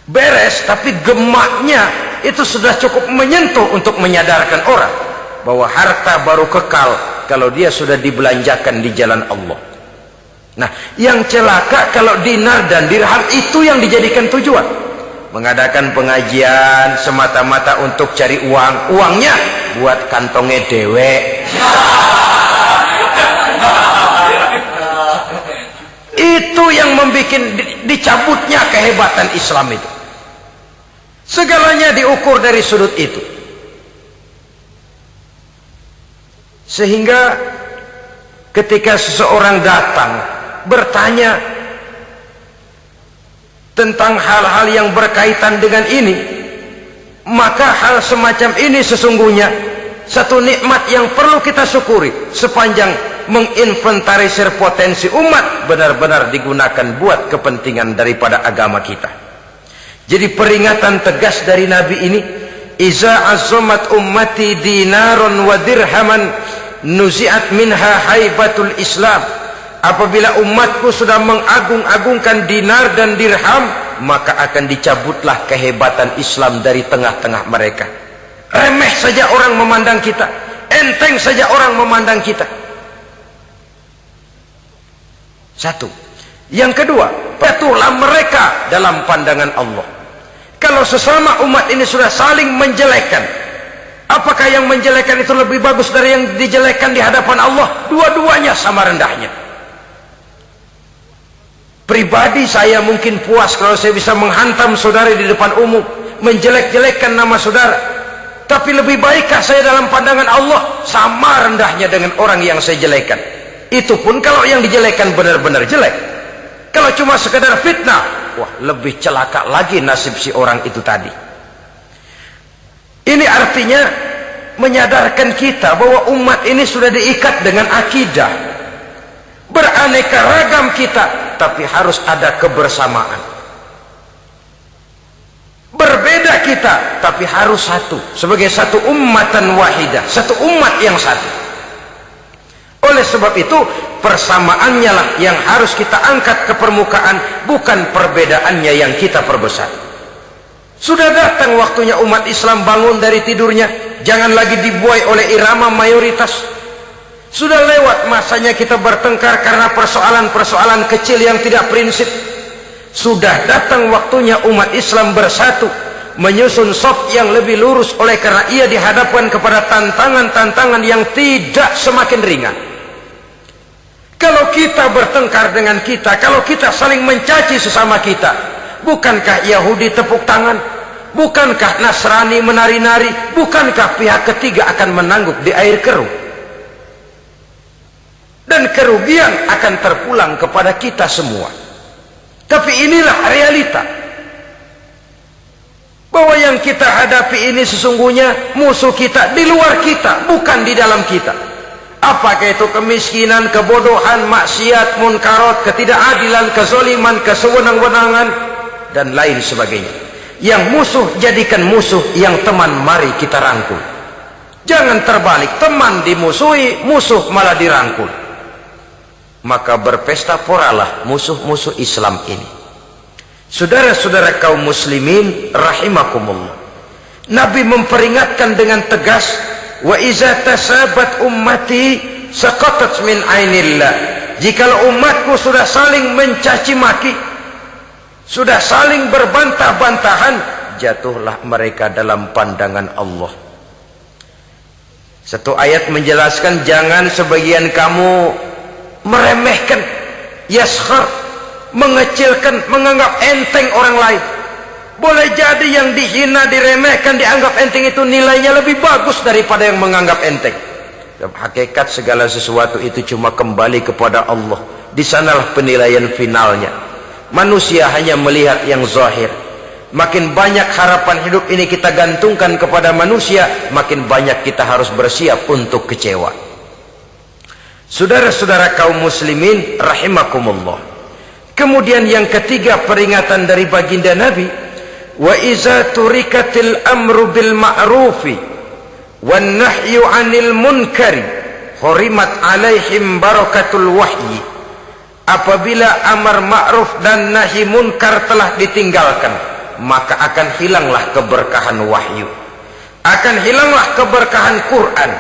beres, tapi gemaknya itu sudah cukup menyentuh untuk menyadarkan orang bahwa harta baru kekal kalau dia sudah dibelanjakan di jalan Allah. Nah, yang celaka kalau dinar dan dirham itu yang dijadikan tujuan. Mengadakan pengajian semata-mata untuk cari uang, uangnya buat kantongnya dewe. Itu yang membuat dicabutnya kehebatan Islam itu. Segalanya diukur dari sudut itu. Sehingga ketika seseorang datang bertanya tentang hal-hal yang berkaitan dengan ini, maka hal semacam ini sesungguhnya satu nikmat yang perlu kita syukuri sepanjang menginventarisir potensi umat benar-benar digunakan buat kepentingan daripada agama kita. Jadi peringatan tegas dari Nabi ini, iza azumat ummati dinaron wa dirhaman nuzi'at minha haibatul Islam. Apabila umatku sudah mengagung-agungkan dinar dan dirham, maka akan dicabutlah kehebatan Islam dari tengah-tengah mereka. Remeh saja orang memandang kita, enteng saja orang memandang kita. Satu. Yang kedua, patuhlah mereka dalam pandangan Allah. Kalau sesama umat ini sudah saling menjelekkan, apakah yang menjelekkan itu lebih bagus dari yang dijelekkan di hadapan Allah? Dua-duanya sama rendahnya. Pribadi saya mungkin puas kalau saya bisa menghantam saudara di depan umum, menjelek-jelekkan nama saudara. Tapi lebih baikkah saya dalam pandangan Allah? Sama rendahnya dengan orang yang saya jelekkan. Itu pun kalau yang dijelekan benar-benar jelek. Kalau cuma sekedar fitnah, wah lebih celaka lagi nasib si orang itu tadi. Ini artinya menyadarkan kita bahwa umat ini sudah diikat dengan akidah. Beraneka ragam kita, tapi harus ada kebersamaan. Berbeda kita, tapi harus satu. Sebagai satu ummatan wahidah, satu umat yang satu. Oleh sebab itu, persamaannya lah yang harus kita angkat ke permukaan, bukan perbedaannya yang kita perbesar. Sudah datang waktunya umat Islam bangun dari tidurnya. Jangan lagi dibuai oleh irama mayoritas. Sudah lewat masanya kita bertengkar karena persoalan-persoalan kecil yang tidak prinsip. Sudah datang waktunya umat Islam bersatu, menyusun saf yang lebih lurus, oleh karena ia dihadapkan kepada tantangan-tantangan yang tidak semakin ringan. Kalau kita bertengkar dengan kita, kalau kita saling mencaci sesama kita, bukankah Yahudi tepuk tangan? Bukankah Nasrani menari-nari? Bukankah pihak ketiga akan menangguk di air keruh? Dan kerugian akan terpulang kepada kita semua. Tapi inilah realita, bahwa yang kita hadapi ini sesungguhnya musuh kita di luar kita, bukan di dalam kita. Apakah itu kemiskinan, kebodohan, maksiat, munkarat, ketidakadilan, kezaliman, kesewenang-wenangan, dan lain sebagainya. Yang musuh jadikan musuh, yang teman mari kita rangkul. Jangan terbalik, teman dimusuhi, musuh malah dirangkul. Maka berpesta poralah musuh-musuh Islam ini. Saudara-saudara kaum muslimin rahimakumullah, Nabi memperingatkan dengan tegas, wa iza tasabat ummati saqatat min ainillah. Jikalau umatku sudah saling mencaci maki, sudah saling berbantah-bantahan, jatuhlah mereka dalam pandangan Allah. Satu ayat menjelaskan, jangan sebagian kamu meremehkan, yaskhar, mengecilkan, menganggap enteng orang lain. Boleh jadi yang dihina, diremehkan, dianggap enteng itu nilainya lebih bagus daripada yang menganggap enteng. Hakikat segala sesuatu itu cuma kembali kepada Allah. Di sanalah penilaian finalnya. Manusia hanya melihat yang zahir. Makin banyak harapan hidup ini kita gantungkan kepada manusia, makin banyak kita harus bersiap untuk kecewa. Saudara-saudara kaum muslimin rahimakumullah. Kemudian yang ketiga peringatan dari baginda Nabi, wa iza turikatil amru bil ma'rufi wan nahyu 'anil munkari hurimat 'alaihim barakatul wahyi. Apabila amar ma'ruf dan nahi munkar telah ditinggalkan, maka akan hilanglah keberkahan wahyu, akan hilanglah keberkahan Quran,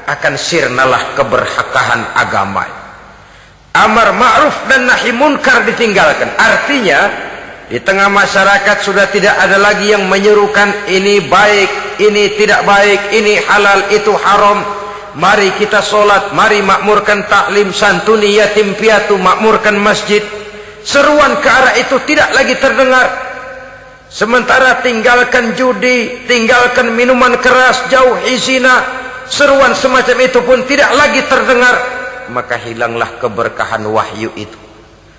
akan sirnalah keberkahan agama. Amar ma'ruf dan nahi munkar ditinggalkan, artinya di tengah masyarakat sudah tidak ada lagi yang menyerukan ini baik, ini tidak baik, ini halal, itu haram. Mari kita sholat, mari makmurkan taklim, santuni yatim piatu, makmurkan masjid. Seruan ke arah itu tidak lagi terdengar. Sementara tinggalkan judi, tinggalkan minuman keras, jauhi zina, seruan semacam itu pun tidak lagi terdengar. Maka hilanglah keberkahan wahyu itu.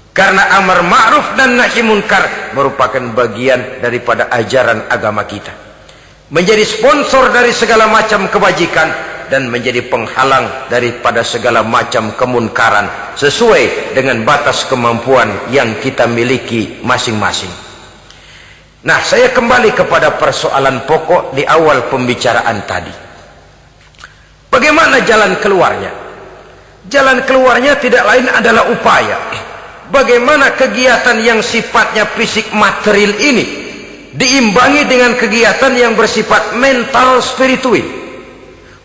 Karena amar ma'ruf dan nahi munkar merupakan bagian daripada ajaran agama kita. Menjadi sponsor dari segala macam kebajikan dan menjadi penghalang daripada segala macam kemunkaran sesuai dengan batas kemampuan yang kita miliki masing-masing. Nah, saya kembali kepada persoalan pokok di awal pembicaraan tadi. Bagaimana jalan keluarnya? Jalan keluarnya tidak lain adalah upaya. Bagaimana kegiatan yang sifatnya fisik material ini diimbangi dengan kegiatan yang bersifat mental spiritual.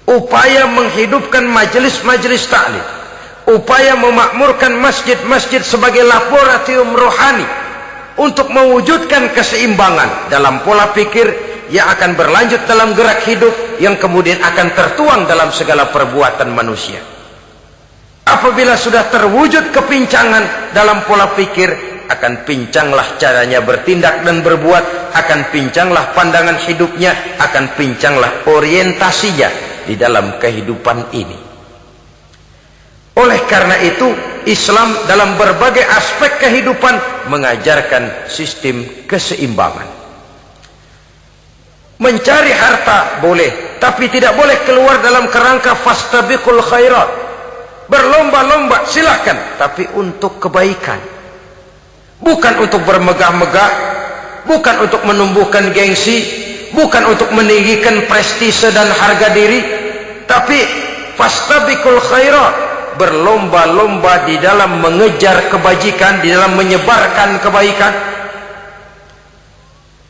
Upaya menghidupkan majelis-majelis taklim, upaya memakmurkan masjid-masjid sebagai laboratorium rohani untuk mewujudkan keseimbangan dalam pola pikir yang akan berlanjut dalam gerak hidup yang kemudian akan tertuang dalam segala perbuatan manusia. Apabila sudah terwujud kepincangan dalam pola pikir, akan pincanglah caranya bertindak dan berbuat, akan pincanglah pandangan hidupnya, akan pincanglah orientasinya di dalam kehidupan ini. Oleh karena itu, Islam dalam berbagai aspek kehidupan mengajarkan sistem keseimbangan. Mencari harta boleh, tapi tidak boleh keluar dalam kerangka fastabiqul khairat. Berlomba-lomba silahkan, tapi untuk kebaikan, bukan untuk bermegah-megah, bukan untuk menumbuhkan gengsi, bukan untuk meninggikan prestise dan harga diri, tapi fastabiqul khairat, berlomba-lomba di dalam mengejar kebajikan, di dalam menyebarkan kebaikan.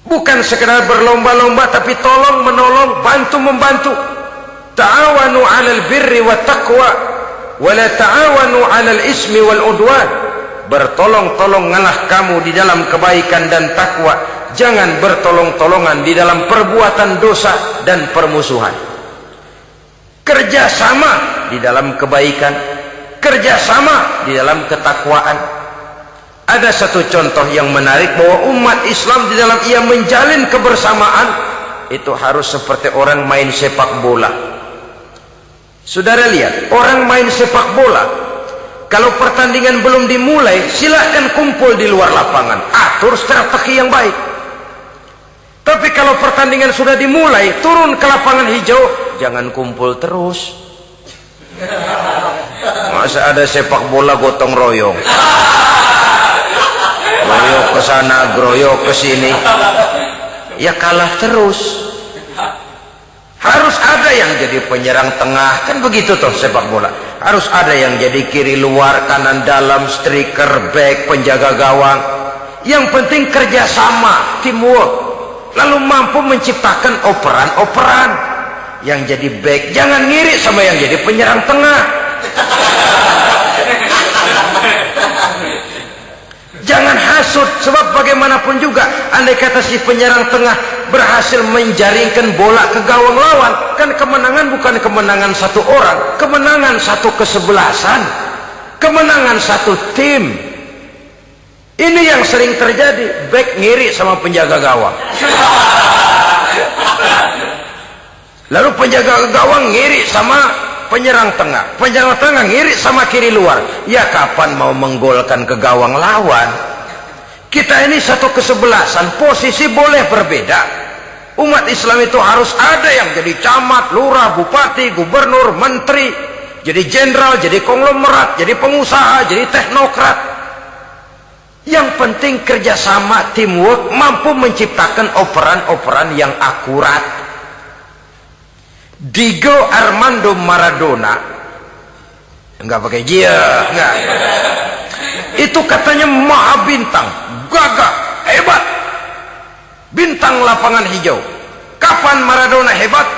Bukan sekedar berlomba-lomba, tapi tolong menolong, bantu membantu. Ta'awanu 'alal birri wat taqwa wa la ta'awanu 'alal ismi wal udwan. Bertolong-tolonganlah kamu di dalam kebaikan dan takwa, jangan bertolong-tolongan di dalam perbuatan dosa dan permusuhan. Kerjasama di dalam kebaikan, kerjasama di dalam ketakwaan. Ada satu contoh yang menarik bahwa umat Islam di dalam ia menjalin kebersamaan itu harus seperti orang main sepak bola. Saudara lihat, orang main sepak bola, kalau pertandingan belum dimulai, silahkan kumpul di luar lapangan, atur strategi yang baik. Tapi kalau pertandingan sudah dimulai, turun ke lapangan hijau, jangan kumpul terus. Masa ada sepak bola gotong royong, groyok ke sana, groyok ke sini, ya kalah terus. Harus ada yang jadi penyerang tengah, kan begitu toh sepak bola. Harus ada yang jadi kiri luar, kanan dalam, striker, back, penjaga gawang. Yang penting kerjasama, teamwork, lalu mampu menciptakan operan-operan. Yang jadi back jangan ngiri sama yang jadi penyerang tengah. Jangan hasut, sebab bagaimanapun juga andai kata si penyerang tengah berhasil menjaringkan bola ke gawang lawan, kan kemenangan bukan kemenangan satu orang, kemenangan satu kesebelasan, kemenangan satu tim. Ini yang sering terjadi, back ngiri sama penjaga gawang, lalu penjaga gawang ngiri sama penyerang tengah, penyerang tengah ngiri sama kiri luar. Ya kapan mau menggolkan ke gawang lawan? Kita ini satu kesebelasan, posisi boleh berbeda. Umat Islam itu harus ada yang jadi camat, lurah, bupati, gubernur, menteri, jadi jenderal, jadi konglomerat, jadi pengusaha, jadi teknokrat. Yang penting kerjasama, teamwork, mampu menciptakan operan-operan yang akurat. Diego Armando Maradona, enggak pakai dia, enggak. Itu katanya maha bintang, gagah, hebat, bintang lapangan hijau. Kapan Maradona hebat?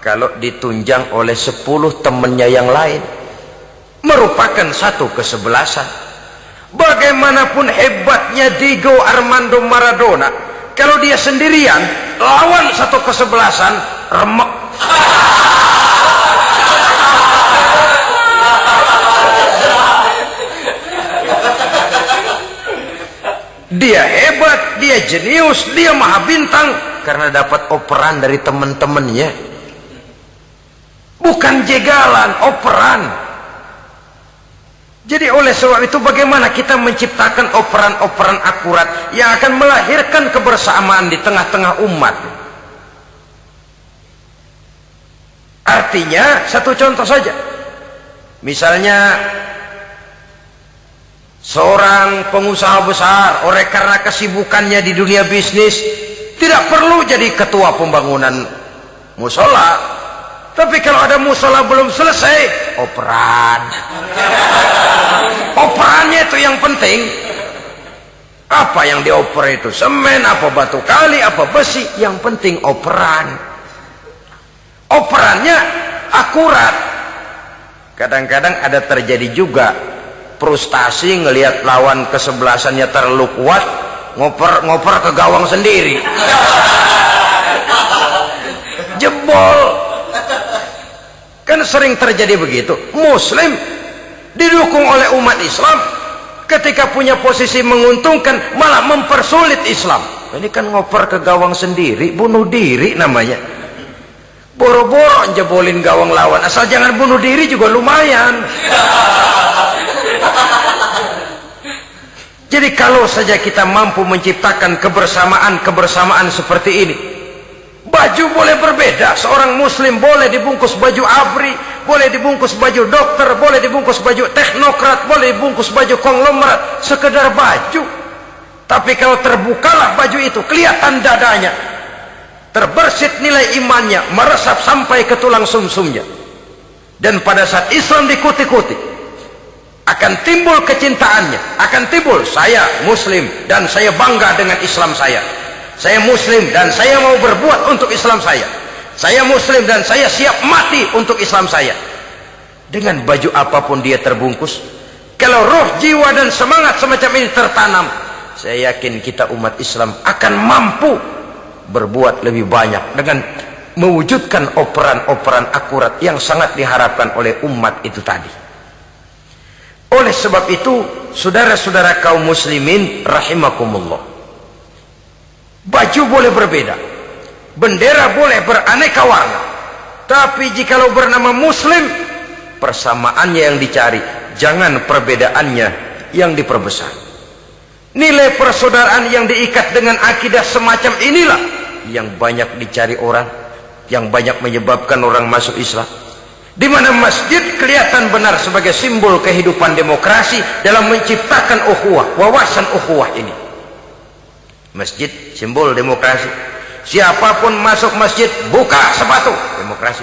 Kalau ditunjang oleh 10 temannya yang lain, merupakan satu kesebelasan. Bagaimanapun hebatnya Diego Armando Maradona, kalau dia sendirian lawan satu kesebelasan, remek. Dia hebat, dia jenius, dia maha bintang karena dapat operan dari teman-temannya. Bukan jegalan, operan. Jadi oleh sebab itu bagaimana kita menciptakan operan-operan akurat yang akan melahirkan kebersamaan di tengah-tengah umat. Artinya satu contoh saja, misalnya seorang pengusaha besar, oleh karena kesibukannya di dunia bisnis, tidak perlu jadi ketua pembangunan musola. Tapi kalau ada musola belum selesai, operan. Operannya itu yang penting. Apa yang dioper itu? Semen, apa batu kali, apa besi? Yang penting operan. Operannya akurat. Kadang-kadang ada terjadi juga frustasi ngelihat lawan kesebelasannya terlalu kuat, ngoper ke gawang sendiri, jebol. Kan sering terjadi begitu. Muslim didukung oleh umat Islam, ketika punya posisi menguntungkan malah mempersulit Islam. Ini kan ngoper ke gawang sendiri, bunuh diri namanya. Boro-boro jebolin gawang lawan, asal jangan bunuh diri juga lumayan. Jadi kalau saja kita mampu menciptakan kebersamaan seperti ini, baju boleh berbeda. Seorang muslim boleh dibungkus baju ABRI, boleh dibungkus baju dokter, boleh dibungkus baju teknokrat, boleh dibungkus baju konglomerat, sekedar baju. Tapi kalau terbukalah baju itu, kelihatan dadanya, terbersit nilai imannya, meresap sampai ke tulang sumsumnya. Dan pada saat Islam dikuti-kuti, akan timbul kecintaannya, akan timbul, saya muslim dan saya bangga dengan Islam saya. Saya muslim dan saya mau berbuat untuk Islam saya. Saya muslim dan saya siap mati untuk Islam saya. Dengan baju apapun dia terbungkus, kalau roh, jiwa dan semangat semacam ini tertanam, saya yakin kita umat Islam akan mampu berbuat lebih banyak dengan mewujudkan operan-operan akurat yang sangat diharapkan oleh umat itu tadi. Oleh sebab itu, saudara-saudara kaum muslimin rahimakumullah, baju boleh berbeda, bendera boleh beraneka warna, tapi jikalau bernama muslim, persamaannya yang dicari, jangan perbedaannya yang diperbesar. Nilai persaudaraan yang diikat dengan akidah semacam inilah yang banyak dicari orang, yang banyak menyebabkan orang masuk Islam. Di mana masjid kelihatan benar sebagai simbol kehidupan demokrasi dalam menciptakan ukhuwah, wawasan ukhuwah ini. Masjid simbol demokrasi. Siapapun masuk masjid buka sepatu, demokrasi.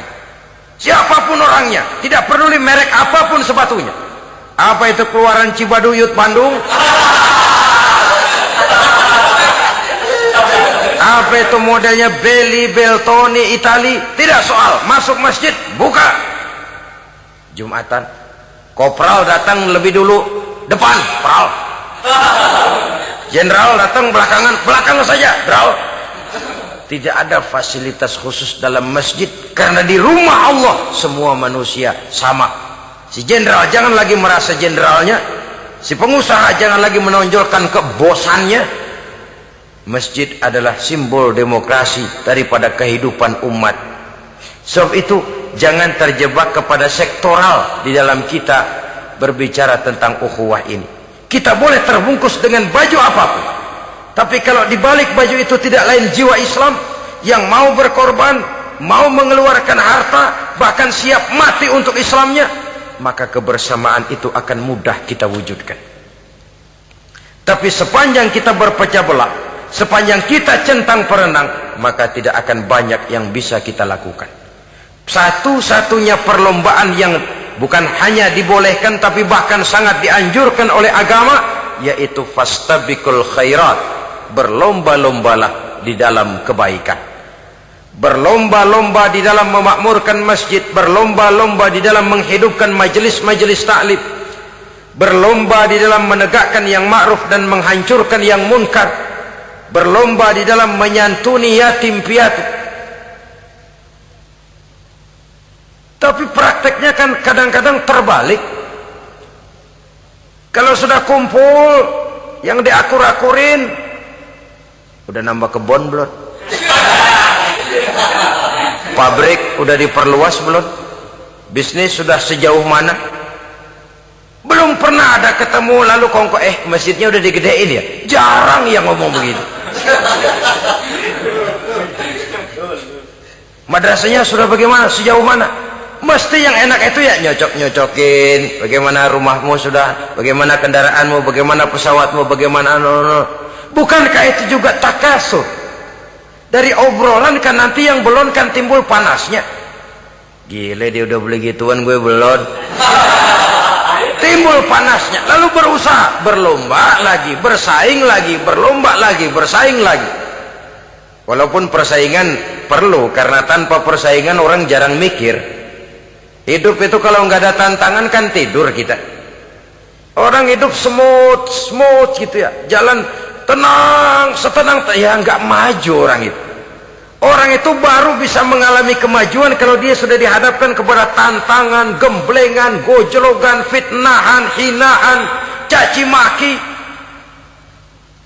Siapapun orangnya, tidak peduli merek apapun sepatunya. Apa itu keluaran Cibaduyut Bandung? Apa itu modelnya Belli, Beltoni, Itali? Tidak soal, masuk masjid buka. Jumatan, kopral datang lebih dulu depan, pral. Jenderal datang belakang saja, pral. Tidak ada fasilitas khusus dalam masjid, karena di rumah Allah semua manusia sama. Si jenderal jangan lagi merasa jenderalnya, si pengusaha jangan lagi menonjolkan kebosannya. Masjid adalah simbol demokrasi daripada kehidupan umat. Sebab itu jangan terjebak kepada sektoral di dalam kita berbicara tentang ukhuwah ini. Kita boleh terbungkus dengan baju apapun, tapi kalau di balik baju itu tidak lain jiwa Islam yang mau berkorban, mau mengeluarkan harta, bahkan siap mati untuk Islamnya, maka kebersamaan itu akan mudah kita wujudkan. Tapi sepanjang kita berpecah belah, sepanjang kita centang perenang, maka tidak akan banyak yang bisa kita lakukan. Satu-satunya perlombaan yang bukan hanya dibolehkan tapi bahkan sangat dianjurkan oleh agama, yaitu fastabiqul khairat, berlomba-lombalah di dalam kebaikan, berlomba-lomba di dalam memakmurkan masjid, berlomba-lomba di dalam menghidupkan majelis-majelis taklim, berlomba di dalam menegakkan yang ma'ruf dan menghancurkan yang munkar, berlomba di dalam menyantuni yatim piatu. Tapi prakteknya kan kadang-kadang terbalik. Kalau sudah kumpul yang diakur-akurin, udah nambah kebon belum? Pabrik udah diperluas belum? Bisnis sudah sejauh mana? Belum pernah ada ketemu lalu kongko masjidnya udah digedein ya. Jarang yang ngomong begitu. Madrasahnya sudah bagaimana? Sejauh mana? Mesti yang enak itu ya nyocok-nyocokin. Bagaimana rumahmu sudah? Bagaimana kendaraanmu? Bagaimana pesawatmu? Bagaimana Bukankah itu juga takasur? Dari obrolan kan nanti yang belum kan timbul panasnya. Gile dia udah beli gituan, gue belum. Timbul panasnya, lalu berusaha, berlomba lagi, bersaing lagi, berlomba lagi, bersaing lagi. Walaupun persaingan perlu, karena tanpa persaingan orang jarang mikir. Hidup itu kalau nggak ada tantangan kan tidur kita. Orang hidup smooth gitu ya, jalan tenang, setenang ya nggak maju orang itu. Orang itu baru bisa mengalami kemajuan kalau dia sudah dihadapkan kepada tantangan, gemblengan, gojlogan, fitnahan, hinaan, caci maki.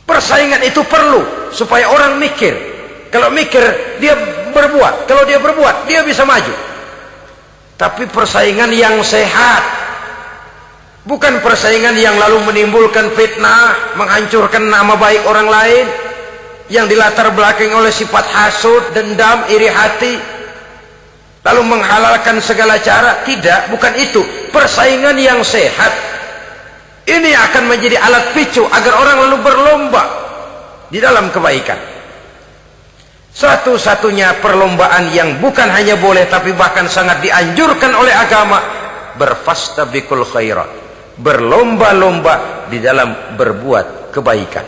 Persaingan itu perlu supaya orang mikir. Kalau mikir dia berbuat, kalau dia berbuat dia bisa maju. Tapi persaingan yang sehat, bukan persaingan yang lalu menimbulkan fitnah, menghancurkan nama baik orang lain, yang dilatar belakangi oleh sifat hasud, dendam, iri hati, lalu menghalalkan segala cara. Tidak, bukan itu. Persaingan yang sehat ini akan menjadi alat picu agar orang lalu berlomba di dalam kebaikan. Satu-satunya perlombaan yang bukan hanya boleh tapi bahkan sangat dianjurkan oleh agama, berfastabiqul khairat, berlomba-lomba di dalam berbuat kebaikan.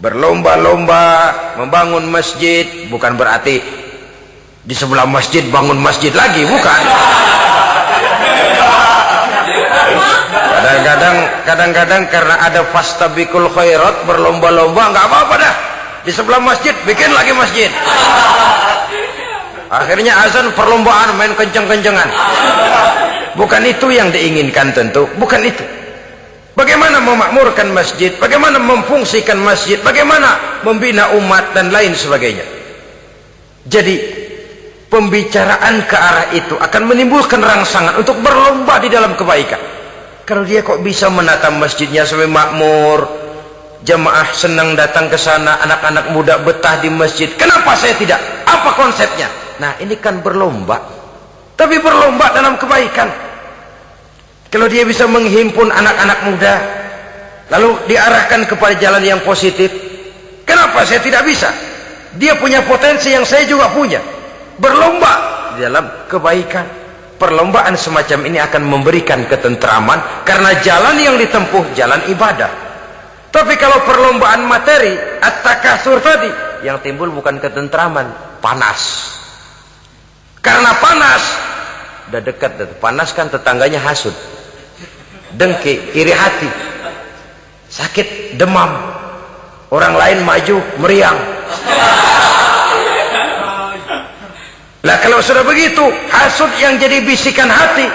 Berlomba-lomba membangun masjid bukan berarti di sebelah masjid bangun masjid lagi, bukan. Kadang-kadang karena ada fastabiqul khairat, berlomba-lomba, nggak apa-apa dah, di sebelah masjid bikin lagi masjid. Akhirnya azan perlombaan main kenceng-kencengan. Bukan itu yang diinginkan, tentu bukan itu. Bagaimana memakmurkan masjid, bagaimana memfungsikan masjid, bagaimana membina umat dan lain sebagainya. Jadi pembicaraan ke arah itu akan menimbulkan rangsangan untuk berlomba di dalam kebaikan. Kalau dia kok bisa menata masjidnya sampai makmur, jamaah senang datang ke sana, anak-anak muda betah di masjid, kenapa saya tidak? Apa konsepnya? Nah, ini kan berlomba, tapi berlomba dalam kebaikan. Kalau dia bisa menghimpun anak-anak muda lalu diarahkan kepada jalan yang positif, kenapa saya tidak bisa? Dia punya potensi yang saya juga punya. Berlomba di dalam kebaikan. Perlombaan semacam ini akan memberikan ketentraman karena jalan yang ditempuh jalan ibadah. Tapi kalau perlombaan materi, at-takatsur tadi, yang timbul bukan ketentraman, panas. Karena panas, udah dekat, panas kan tetangganya hasud, dengki, iri hati, sakit, demam, orang lain maju meriang. Lah kalau sudah begitu, hasud yang jadi bisikan hati,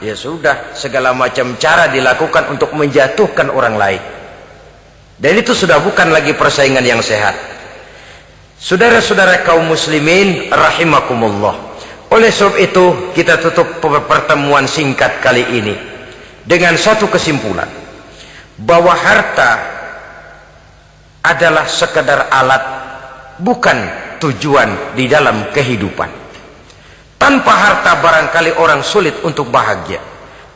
ya sudah, segala macam cara dilakukan untuk menjatuhkan orang lain. Dan itu sudah bukan lagi persaingan yang sehat. Saudara-saudara kaum muslimin rahimakumullah. Oleh sebab itu kita tutup pertemuan singkat kali ini dengan satu kesimpulan, bahwa harta adalah sekedar alat, bukan tujuan di dalam kehidupan. Tanpa harta barangkali orang sulit untuk bahagia,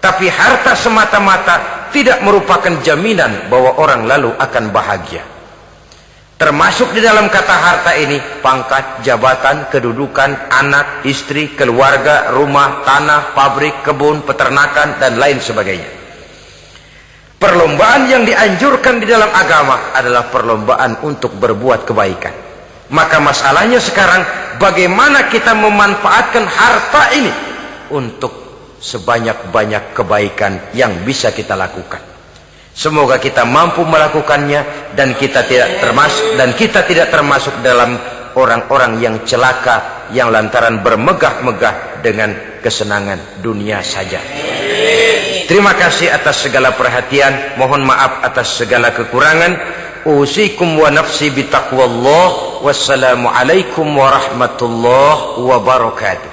tapi harta semata-mata tidak merupakan jaminan bahwa orang lalu akan bahagia. Termasuk di dalam kata harta ini pangkat, jabatan, kedudukan, anak, istri, keluarga, rumah, tanah, pabrik, kebun, peternakan, dan lain sebagainya. Perlombaan yang dianjurkan di dalam agama adalah perlombaan untuk berbuat kebaikan. Maka masalahnya sekarang, bagaimana kita memanfaatkan harta ini untuk sebanyak-banyak kebaikan yang bisa kita lakukan. Semoga kita mampu melakukannya dan kita tidak termasuk dalam orang-orang yang celaka yang lantaran bermegah-megah dengan kesenangan dunia saja. Terima kasih atas segala perhatian, mohon maaf atas segala kekurangan. Usikum wa nafsi bitaqwallah. Wassalamualaikum warahmatullahi wabarakatuh.